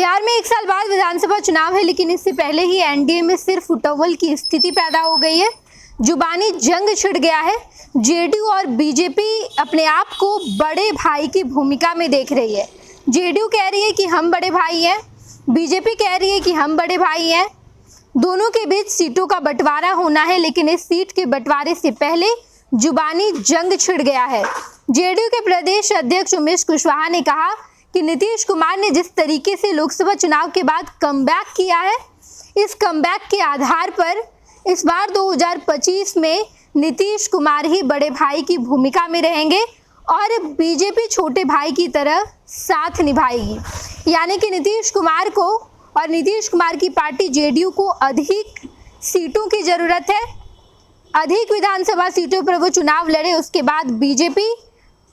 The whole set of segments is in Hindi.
बिहार में एक साल बाद विधानसभा चुनाव है, लेकिन इससे पहले ही एनडीए में सिर्फ फुटबॉल की स्थिति पैदा हो गई है। जुबानी जंग छिड़ गया है। जेडीयू और बीजेपी अपने आप को बड़े भाई की भूमिका में देख रही है। जेडीयू कह रही है कि हम बड़े भाई हैं, बीजेपी कह रही है कि हम बड़े भाई हैं। दोनों के बीच सीटों का बंटवारा होना है, लेकिन इस सीट के बंटवारे से पहले जुबानी जंग छिड़ गया है। जेडीयू के प्रदेश अध्यक्ष उमेश कुशवाहा ने कहा कि नीतीश कुमार ने जिस तरीके से लोकसभा चुनाव के बाद कमबैक किया है, इस कमबैक के आधार पर इस बार 2025 में नीतीश कुमार ही बड़े भाई की भूमिका में रहेंगे और बीजेपी छोटे भाई की तरह साथ निभाएगी। यानी कि नीतीश कुमार को और नीतीश कुमार की पार्टी जेडीयू को अधिक सीटों की जरूरत है। अधिक विधानसभा सीटों पर वो चुनाव लड़े, उसके बाद बीजेपी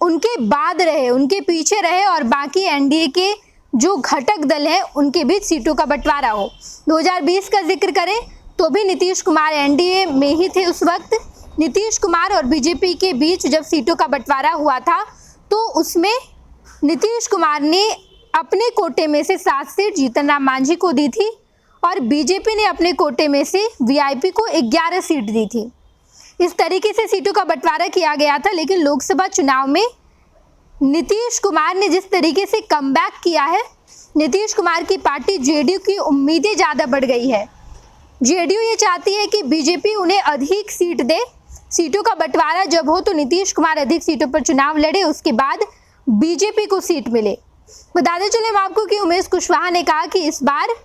उनके बाद रहे, उनके पीछे रहे और बाकी एनडीए के जो घटक दल हैं उनके बीच सीटों का बंटवारा हो। 2020 का जिक्र करें तो भी नीतीश कुमार एनडीए में ही थे। उस वक्त नीतीश कुमार और बीजेपी के बीच जब सीटों का बंटवारा हुआ था तो उसमें नीतीश कुमार ने अपने कोटे में से 7 सीट जीतन राम मांझी को दी थी और बीजेपी ने अपने कोटे में से वीआईपी को 11 सीट दी थी। इस तरीके से सीटों का बंटवारा किया गया था। लेकिन लोकसभा चुनाव में नीतीश कुमार ने जिस तरीके से कमबैक किया है, नीतीश कुमार की पार्टी जेडीयू की उम्मीदें ज़्यादा बढ़ गई है। जेडीयू ये चाहती है कि बीजेपी उन्हें अधिक सीट दे। सीटों का बंटवारा जब हो तो नीतीश कुमार अधिक सीटों पर चुनाव लड़े, उसके बाद बीजेपी को सीट मिले। बताते चले हम आपको कि उमेश कुशवाहा ने कहा कि इस बार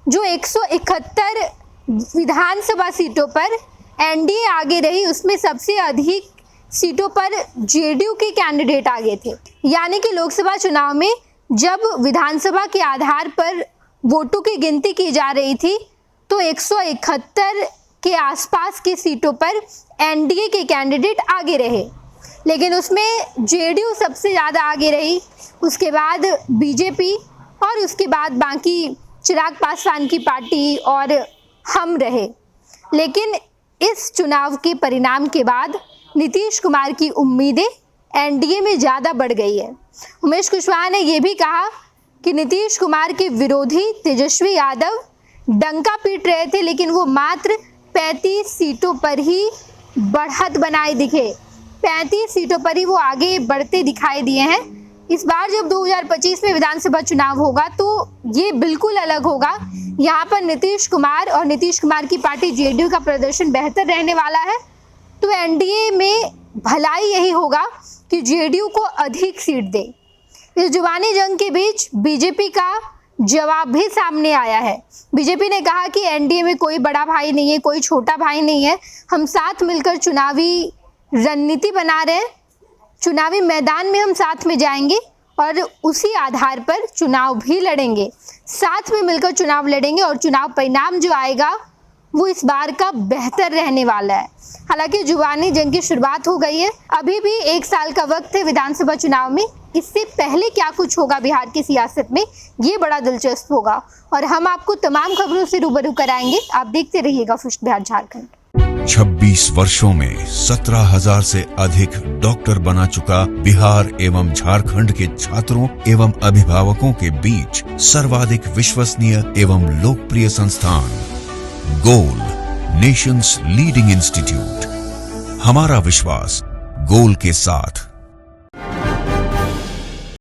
जो 171 विधानसभा सीटों पर एनडीए आगे रही, उसमें सबसे अधिक सीटों पर जेडीयू के कैंडिडेट आगे थे। यानी कि लोकसभा चुनाव में जब विधानसभा के आधार पर वोटों की गिनती की जा रही थी तो 171 के आसपास की सीटों पर एनडीए के कैंडिडेट आगे रहे, लेकिन उसमें जेडीयू सबसे ज़्यादा आगे रही, उसके बाद बीजेपी और उसके बाद बाकी चिराग पासवान की पार्टी और हम रहे। लेकिन इस चुनाव के परिणाम के बाद नीतीश कुमार की उम्मीदें एनडीए में ज़्यादा बढ़ गई है। उमेश कुशवाहा ने यह भी कहा कि नीतीश कुमार के विरोधी तेजस्वी यादव डंका पीट रहे थे, लेकिन वो मात्र 35 सीटों पर ही बढ़त बनाए दिखे। 35 सीटों पर ही वो आगे बढ़ते दिखाई दिए हैं। इस बार जब 2025 में विधानसभा चुनाव होगा तो ये बिल्कुल अलग होगा। यहाँ पर नीतीश कुमार और नीतीश कुमार की पार्टी जेडीयू का प्रदर्शन बेहतर रहने वाला है। तो एनडीए में भलाई यही होगा कि जेडीयू को अधिक सीट दे। इस जुबानी जंग के बीच बीजेपी का जवाब भी सामने आया है। बीजेपी ने कहा कि एनडीए में कोई बड़ा भाई नहीं है, कोई छोटा भाई नहीं है। हम साथ मिलकर चुनावी रणनीति बना रहे हैं, चुनावी मैदान में हम साथ में जाएंगे और उसी आधार पर चुनाव भी लड़ेंगे। साथ में मिलकर चुनाव लड़ेंगे और चुनाव परिणाम जो आएगा वो इस बार का बेहतर रहने वाला है। हालांकि जुबानी जंग की शुरुआत हो गई है, अभी भी 1 साल का वक्त है विधानसभा चुनाव में। इससे पहले क्या कुछ होगा बिहार की सियासत में, ये बड़ा दिलचस्प होगा और हम आपको तमाम खबरों से रूबरू कराएंगे। आप देखते रहिएगा फुर्सत बिहार झारखंड। 26 वर्षों में 17,000 से अधिक डॉक्टर बना चुका बिहार एवं झारखंड के छात्रों एवं अभिभावकों के बीच सर्वाधिक विश्वसनीय एवं लोकप्रिय संस्थान गोल, नेशंस लीडिंग इंस्टीट्यूट। हमारा विश्वास गोल के साथ।